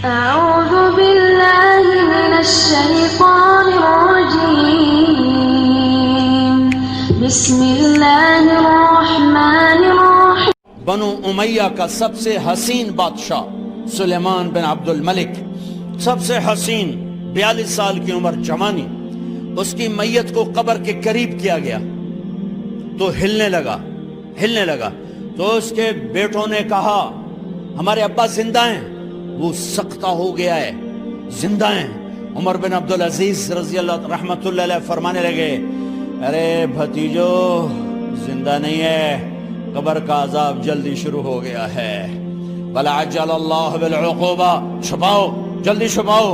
أعوذ بالله من الشيطان الرجيم بسم الله الرحمن الرحيم بنو امیہ کا سب سے حسین بادشاہ سلیمان بن عبد الملک، سب سے حسین، 42 سال کی عمر، جوانی، اس کی میت کو قبر کے قریب کیا گیا تو ہلنے لگا تو اس کے بیٹوں نے کہا ہمارے ابا زندہ ہیں، وہ سختہ ہو گیا ہے، زندہ ہیں۔ عمر بن عبدالعزیز رضی اللہ رحمت اللہ علیہ فرمانے لگے ارے بھتیجو زندہ نہیں ہے، قبر کا عذاب جلدی شروع ہو گیا ہے، بَلَا عَجَّلَ اللَّهُ بِالْعُقُوبَةِ، چھپاؤ، جلدی چھپاؤ۔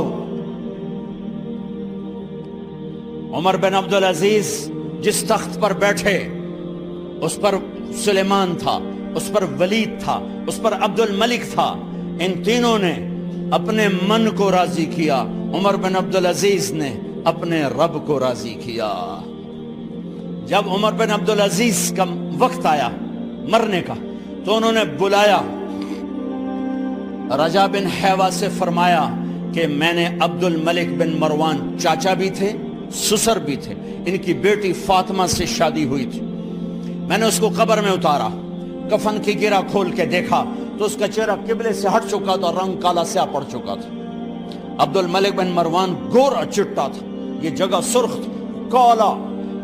عمر بن عبدالعزیز جس تخت پر بیٹھے اس پر سلیمان تھا، اس پر ولید تھا، اس پر عبد الملک تھا، ان تینوں نے اپنے من کو راضی کیا، عمر بن عبدالعزیز نے اپنے رب کو راضی کیا۔ جب عمر بن عبدالعزیز کا وقت آیا مرنے کا تو انہوں نے بلایا رجا بن حیوہ سے، فرمایا کہ میں نے عبد الملک بن مروان، چاچا بھی تھے سسر بھی تھے، ان کی بیٹی فاطمہ سے شادی ہوئی تھی، میں نے اس کو قبر میں اتارا، کفن کی گرہ کھول کے دیکھا تو اس کا چہرہ قبلے سے ہٹ چکا تھا، رنگ کالا سیاہ پڑ چکا تھا۔ عبد الملک بن مروان گورا چٹا تھا، یہ جگہ سرخ تھی، کالا۔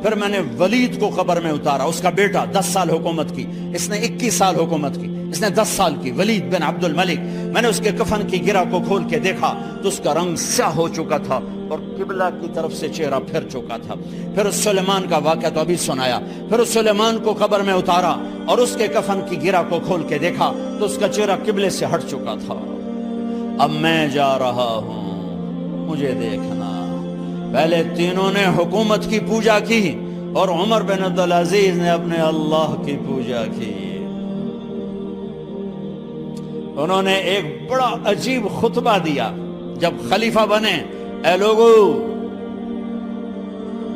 پھر میں نے ولید کو قبر میں اتارا، اس کا بیٹا 10 سال حکومت کی، اس نے 21 سال حکومت کی، اس نے 10 سال کی، ولید بن عبد الملک۔ میں نے اس کے کفن کی گرہ کو کھول کے دیکھا تو اس کا رنگ سیاہ ہو چکا تھا اور قبلہ کی طرف سے چہرہ پھر چکا تھا۔ پھر اس سلیمان کا واقعہ تو ابھی سنایا، پھر اس سلیمان کو قبر میں اتارا اور اس کے کفن کی گرہ کو کھول کے دیکھا تو اس کا چہرہ قبلے سے ہٹ چکا تھا۔ اب میں جا رہا ہوں، مجھے دیکھنا۔ پہلے تینوں نے حکومت کی پوجا کی اور عمر بن عبدالعزیز نے اپنے اللہ کی پوجا کی۔ انہوں نے ایک بڑا عجیب خطبہ دیا جب خلیفہ بنے، اے لوگو،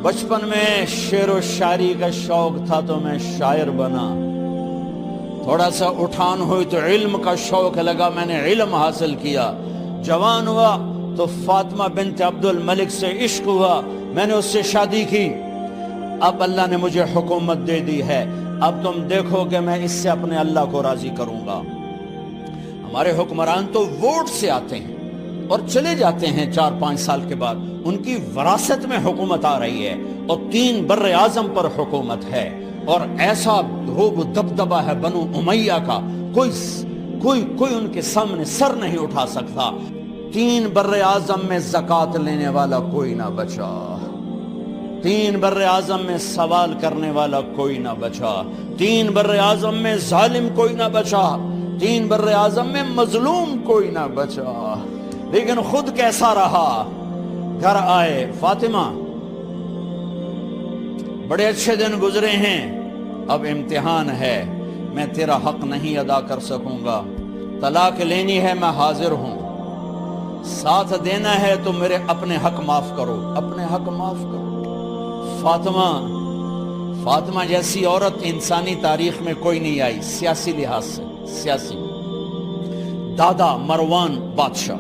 بچپن میں شعر و شاعری کا شوق تھا تو میں شاعر بنا، تھوڑا سا اٹھان ہوئی تو علم کا شوق لگا، میں نے علم حاصل کیا، جوان ہوا تو فاطمہ بنت عبد الملک سے عشق ہوا، میں نے اس سے شادی کی، اب اللہ نے مجھے حکومت دے دی ہے، اب تم دیکھو کہ میں اس سے اپنے اللہ کو راضی کروں گا۔ ہمارے حکمران تو ووٹ سے آتے ہیں اور چلے جاتے ہیں 4-5 سال کے بعد، ان کی وراثت میں حکومت آ رہی ہے اور 3 بر اعظم پر حکومت ہے، اور ایسا روب و دبدبہ ہے بنو امیہ کا، کوئی ان کے سامنے سر نہیں اٹھا سکتا۔ 3 بر اعظم میں زکوٰۃ لینے والا کوئی نہ بچا، 3 بر اعظم میں سوال کرنے والا کوئی نہ بچا، 3 بر اعظم میں ظالم کوئی نہ بچا، 3 بر اعظم میں مظلوم کوئی نہ بچا۔ لیکن خود کیسا رہا؟ گھر آئے، فاطمہ بڑے اچھے دن گزرے ہیں، اب امتحان ہے، میں تیرا حق نہیں ادا کر سکوں گا، طلاق لینی ہے میں حاضر ہوں، ساتھ دینا ہے تو میرے اپنے حق معاف کرو، اپنے حق معاف کرو۔ فاطمہ جیسی عورت انسانی تاریخ میں کوئی نہیں آئی، سیاسی لحاظ سے، سیاسی۔ دادا مروان بادشاہ،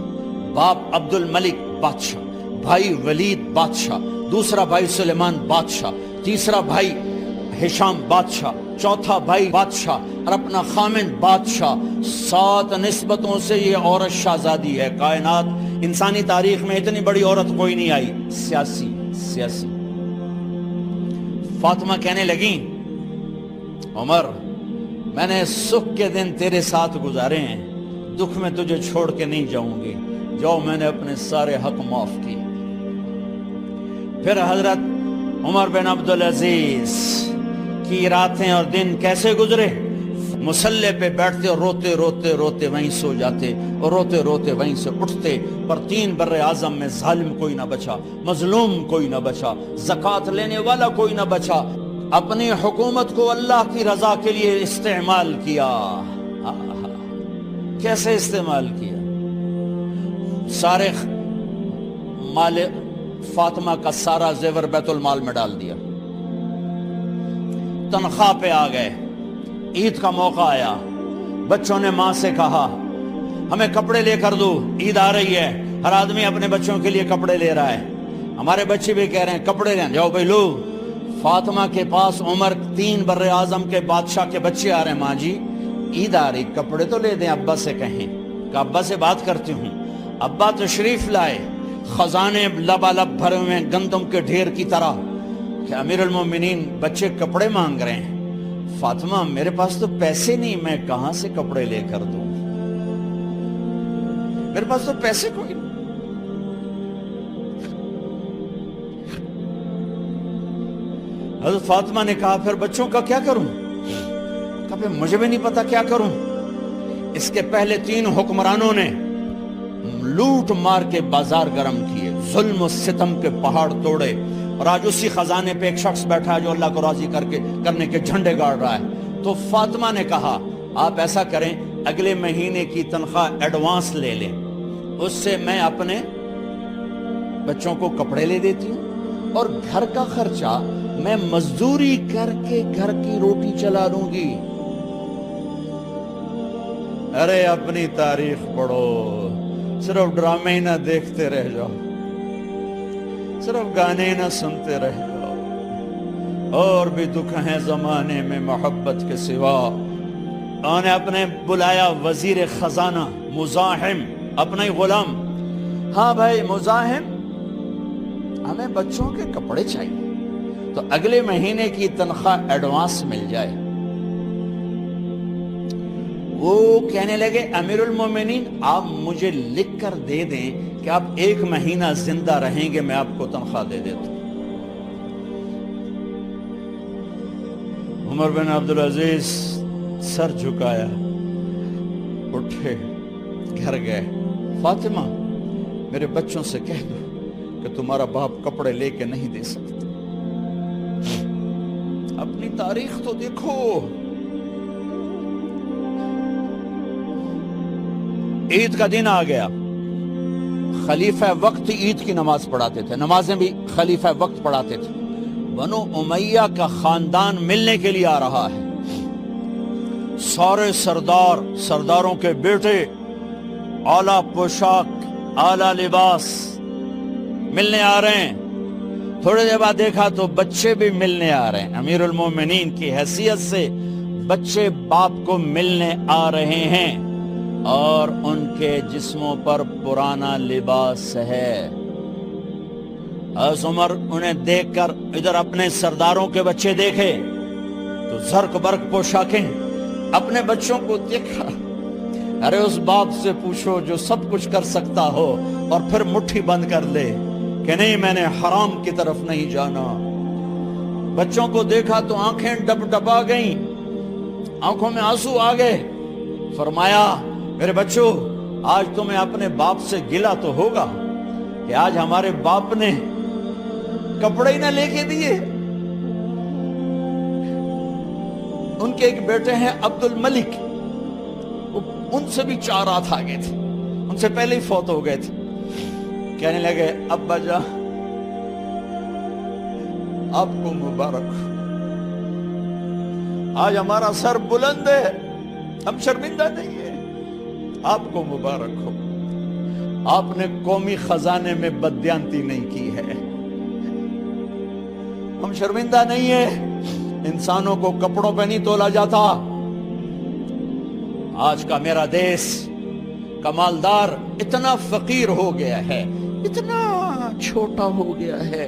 باپ عبد الملک بادشاہ، بھائی ولید بادشاہ، دوسرا بھائی سلیمان بادشاہ، تیسرا بھائی ہشام بادشاہ، چوتھا بھائی بادشاہ اور اپنا خامند بادشاہ، 7 نسبتوں سے یہ عورت شہزادی ہے۔ کائنات انسانی تاریخ میں اتنی بڑی عورت کوئی نہیں آئی، سیاسی۔ فاطمہ کہنے لگیں عمر، میں نے سکھ کے دن تیرے ساتھ گزارے ہیں، دکھ میں تجھے چھوڑ کے نہیں جاؤں گی، جو میں نے اپنے سارے حق معاف کیے۔ پھر حضرت عمر بن عبدالعزیز کی راتیں اور دن کیسے گزرے؟ مسلح پہ بیٹھتے اور روتے وہیں سو جاتے اور روتے وہیں سے اٹھتے، پر 3 بر اعظم میں ظالم کوئی نہ بچا، مظلوم کوئی نہ بچا، زکوٰۃ لینے والا کوئی نہ بچا، اپنی حکومت کو اللہ کی رضا کے لیے استعمال کیا۔ کیسے استعمال کیا؟ سارے مال فاطمہ کا سارا زیور بیت المال میں ڈال دیا، تنخواہ پہ آ گئے، عید کا موقع آیا، بچوں نے ماں سے کہا ہمیں کپڑے لے کر دو، عید آ رہی ہے، ہر آدمی اپنے بچوں کے لیے کپڑے لے رہا ہے، ہمارے بچے بھی کہہ رہے ہیں کپڑے لیں، جاؤ بھائی لو۔ فاطمہ کے پاس عمر 3 بر اعظم کے بادشاہ کے بچے آ رہے ہیں، ماں جی عید آ رہی، کپڑے تو لے دیں، ابا سے کہیں کہ ابا سے بات کرتی ہوں۔ ابا تشریف لائے، خزانے لبالب بھرے ہوئے ہیں گندم کے ڈھیر کی طرح، کہ امیر المومنین بچے کپڑے مانگ رہے ہیں۔ فاطمہ میرے پاس تو پیسے نہیں، میں کہاں سے کپڑے لے کر دوں، میرے پاس تو پیسے کوئی نہیں۔ حضرت فاطمہ نے کہا پھر بچوں کا کیا کروں؟ کہا پھر مجھے بھی نہیں پتا کیا کروں۔ اس کے پہلے 3 حکمرانوں نے لوٹ مار کے بازار گرم کیے، ظلم و ستم کے پہاڑ توڑے، اور آج اسی خزانے پہ ایک شخص بیٹھا ہے جو اللہ کو راضی کرنے کے جھنڈے گاڑ رہا ہے۔ تو فاطمہ نے کہا آپ ایسا کریں، اگلے مہینے کی تنخواہ ایڈوانس لے لیں، اس سے میں اپنے بچوں کو کپڑے لے دیتی ہوں، اور گھر کا خرچہ میں مزدوری کر کے گھر کی روٹی چلا لوں گی۔ ارے اپنی تاریخ پڑھو، صرف ڈرامے ہی نہ دیکھتے رہ جاؤ، صرف گانے ہی نہ سنتے رہ جاؤ، اور بھی دکھ ہیں زمانے میں محبت کے سوا۔ انہوں نے اپنے بلایا وزیر خزانہ مزاحم، اپنا ہی غلام، ہاں بھائی مزاحم ہمیں بچوں کے کپڑے چاہیے، تو اگلے مہینے کی تنخواہ ایڈوانس مل جائے۔ وہ کہنے لگے امیر المومنین آپ مجھے لکھ کر دے دیں کہ آپ 1 مہینہ زندہ رہیں گے، میں آپ کو تنخواہ دے دیتا ہوں۔ عمر بن عبدالعزیز سر جھکایا، اٹھے، گھر گئے، فاطمہ میرے بچوں سے کہہ دو کہ تمہارا باپ کپڑے لے کے نہیں دے سکتے۔ اپنی تاریخ تو دیکھو، عید کا دن آ گیا، خلیفہ وقت عید کی نماز پڑھاتے تھے، نمازیں بھی خلیفہ وقت پڑھاتے تھے۔ بنو امیہ کا خاندان ملنے کے لیے آ رہا ہے، سارے سرداروں کے بیٹے اعلیٰ پوشاک، اعلیٰ لباس ملنے آ رہے ہیں۔ تھوڑے دیر بعد دیکھا تو بچے بھی ملنے آ رہے ہیں، امیر المومنین کی حیثیت سے بچے باپ کو ملنے آ رہے ہیں، اور ان کے جسموں پر پرانا لباس ہے۔ حضرت عمر انہیں دیکھ کر ادھر اپنے سرداروں کے بچے دیکھے تو زرق برق پوشاکیں، اپنے بچوں کو دیکھا۔ ارے اس باپ سے پوچھو جو سب کچھ کر سکتا ہو اور پھر مٹھی بند کر لے کہ نہیں میں نے حرام کی طرف نہیں جانا۔ بچوں کو دیکھا تو آنکھیں ڈب ڈبا گئیں، آنکھوں میں آنسو آ گئے۔ فرمایا میرے بچوں آج تمہیں اپنے باپ سے گلہ تو ہوگا کہ آج ہمارے باپ نے کپڑے ہی نہ لے کے دیے۔ ان کے ایک بیٹے ہیں عبد الملک، ان سے بھی 4 ہاتھ آگے تھے، ان سے پہلے ہی فوت ہو گئے تھے۔ کہنے لگے ابا جان آپ کو مبارک ہو، آج ہمارا سر بلند ہے، ہم شرمندہ نہیں ہیں، آپ کو مبارک ہو، آپ نے قومی خزانے میں بددیانتی نہیں کی ہے، ہم شرمندہ نہیں ہیں، انسانوں کو کپڑوں پہ نہیں تولا جاتا۔ آج کا میرا دیس کا مالدار اتنا فقیر ہو گیا ہے، اتنا چھوٹا ہو گیا ہے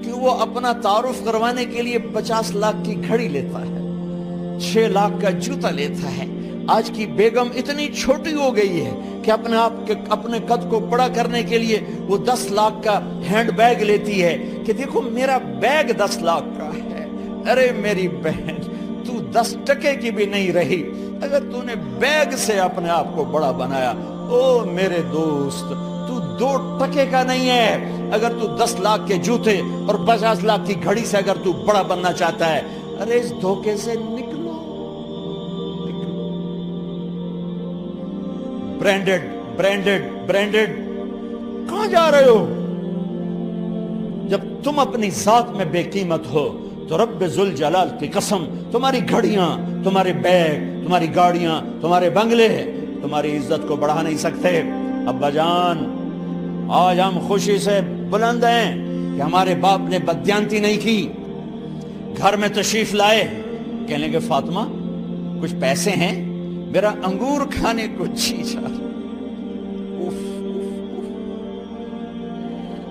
کہ وہ اپنا تعارف کروانے کے لیے 50 لاکھ کی گھڑی لیتا ہے، 6 لاکھ کا جوتا لیتا ہے۔ آج کی بیگم اتنی چھوٹی ہو گئی ہے کہ اپنے قد کو بڑا کرنے کے لیے وہ 10 لاکھ کا ہینڈ بیگ لیتی ہے کہ دیکھو میرا بیگ 10 لاکھ کا ہے۔ ارے میری بہن تو 10 ٹکے کی بھی نہیں رہی اگر تو نے بیگ سے اپنے آپ کو بڑا بنایا۔ او میرے دوست تو 2 ٹکے کا نہیں ہے اگر تو 10 لاکھ کے جوتے اور 50 لاکھ کی گھڑی سے اگر تو بڑا بننا چاہتا ہے۔ ارے اس دھوکے سے نکلو۔ برینڈڈ کہاں جا رہے ہو؟ جب تم اپنی ذات میں بے قیمت ہو تو رب ذوالجلال کی قسم تمہاری گھڑیاں، تمہارے بیگ، تمہاری گاڑیاں، تمہارے بنگلے تمہاری عزت کو بڑھا نہیں سکتے۔ ابا جان آج ہم خوشی سے بلند ہیں کہ ہمارے باپ نے بددیانتی نہیں کی، گھر میں تشریف لائے، کہنے لگے فاطمہ کچھ پیسے ہیں، میرا انگور کھانے کو جی چاہ رہا۔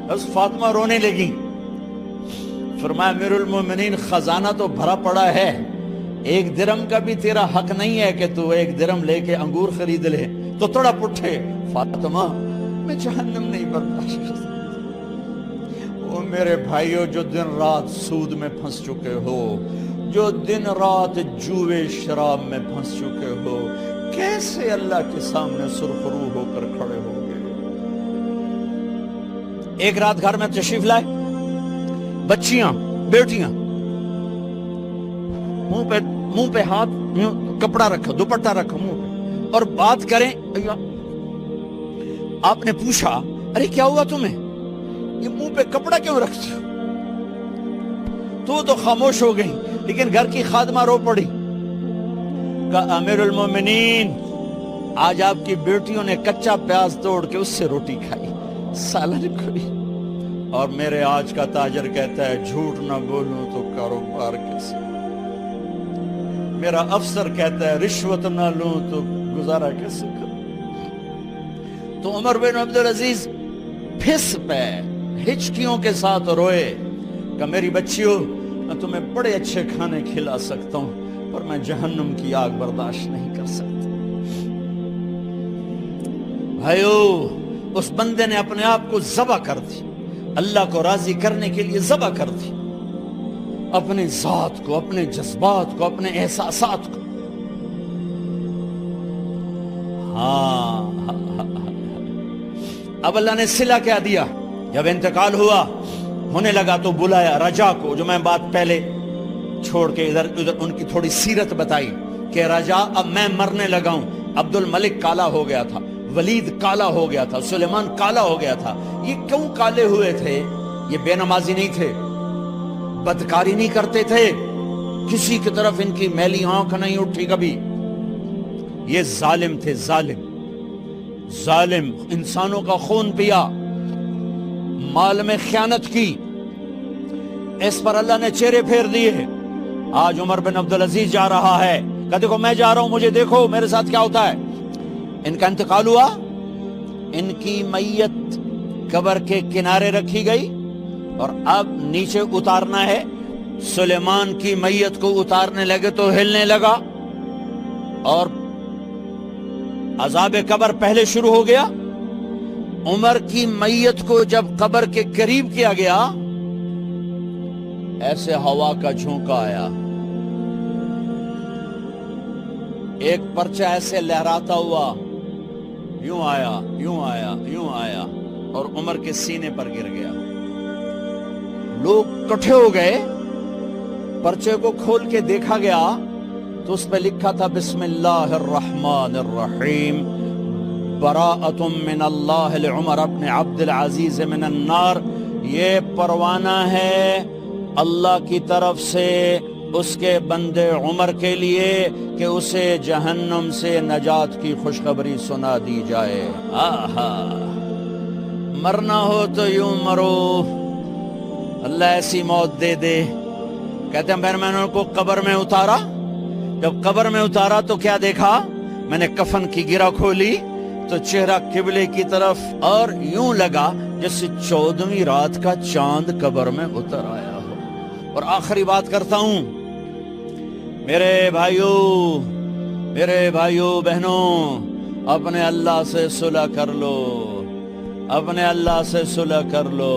بس فاطمہ رونے لگی، فرمایا امیر المومنین خزانہ تو بھرا پڑا ہے، 1 درم کا بھی تیرا حق نہیں ہے کہ تو 1 درم لے کے انگور خرید لے۔ تو تڑپ اٹھے، فاطمہ میں جہنم نہیں برداشت کر سکتا۔ او میرے بھائیو جو دن رات سود میں پھنس چکے ہو، جو دن رات جوے شراب میں پھنس چکے ہو، کیسے اللہ کے سامنے سرخرو ہو کر کھڑے ہو گئے؟ ایک رات گھر میں تشریف لائے، بچیاں بیٹیاں، منہ پہ ہاتھ، کپڑا رکھا، دوپٹہ رکھا منہ پہ، اور بات کریں۔ آپ نے پوچھا ارے کیا ہوا تمہیں، یہ منہ پہ کپڑا کیوں رکھتی ہو؟ تو خاموش ہو گئی، لیکن گھر کی خادمہ رو پڑی، کہا امیر المومنین آج آپ کی بیٹیوں نے کچا پیاز توڑ کے اس سے روٹی کھائی، سالن کھائی، اور میرے آج کا تاجر کہتا ہے جھوٹ نہ بولوں تو کاروبار کیسے، میرا افسر کہتا ہے رشوت نہ لوں تو گزارا کیسے کروں۔ تو عمر بن عبدالعزیز پھس پہ ہچکیوں کے ساتھ روئے کہ میری بچیوں میں تمہیں بڑے اچھے کھانے کھلا سکتا ہوں پر میں جہنم کی آگ برداشت نہیں کر سکتا۔ بھائیو اس بندے نے اپنے آپ کو ذبح کر دی، اللہ کو راضی کرنے کے لیے ذبح کر دی، اپنے ذات کو، اپنے جذبات کو، اپنے احساسات کو۔ اب اللہ نے صلہ کیا دیا، جب انتقال ہوا ہونے لگا تو بلایا رجا کو، جو میں بات پہلے چھوڑ کے ادھر ان کی تھوڑی سیرت بتائی کہ رجا اب میں مرنے لگا ہوں۔ عبد الملک کالا ہو گیا تھا، ولید کالا ہو گیا تھا، سلیمان کالا ہو گیا تھا۔ یہ کیوں کالے ہوئے تھے؟ یہ بے نمازی نہیں تھے، بدکاری نہیں کرتے تھے، کسی کی طرف ان کی میلی آنکھ نہیں اٹھی کبھی۔ یہ ظالم تھے، ظالم، انسانوں کا خون پیا، مال میں خیانت کی، اس پر اللہ نے چہرے پھیر دیے۔ آج عمر بن عبدالعزیز جا رہا ہے کہ دیکھو میں جا رہا ہوں، مجھے دیکھو میرے ساتھ کیا ہوتا ہے۔ ان کا انتقال ہوا، ان کی میت قبر کے کنارے رکھی گئی اور اب نیچے اتارنا ہے۔ سلیمان کی میت کو اتارنے لگے تو ہلنے لگا اور عذاب قبر پہلے شروع ہو گیا۔ عمر کی میت کو جب قبر کے قریب کیا گیا، ایسے ہوا کا جھونکا آیا، ایک پرچہ ایسے لہراتا ہوا یوں آیا، یوں آیا، یوں آیا اور عمر کے سینے پر گر گیا۔ لوگ کٹھے ہو گئے، پرچے کو کھول کے دیکھا گیا تو اس پہ لکھا تھا بسم اللہ الرحمن الرحیم براءۃ من اللہ لعمر ابن عبد العزیز من النار۔ یہ پروانہ ہے اللہ کی طرف سے اس کے بندے عمر کے لیے کہ اسے جہنم سے نجات کی خوشخبری سنا دی جائے۔ آہا، مرنا ہو تو یوں مرو، اللہ ایسی موت دے دے۔ کہتے ہیں پھر میں نے ان کو قبر میں اتارا، جب قبر میں اتارا تو کیا دیکھا؟ میں نے کفن کی گرہ کھولی تو چہرہ قبلے کی طرف، اور یوں لگا جیسے 14ویں رات کا چاند قبر میں اتر آیا ہو۔ اور آخری بات کرتا ہوں، میرے بھائیوں بہنوں، اپنے اللہ سے صلح کر لو، اپنے اللہ سے صلح کر لو۔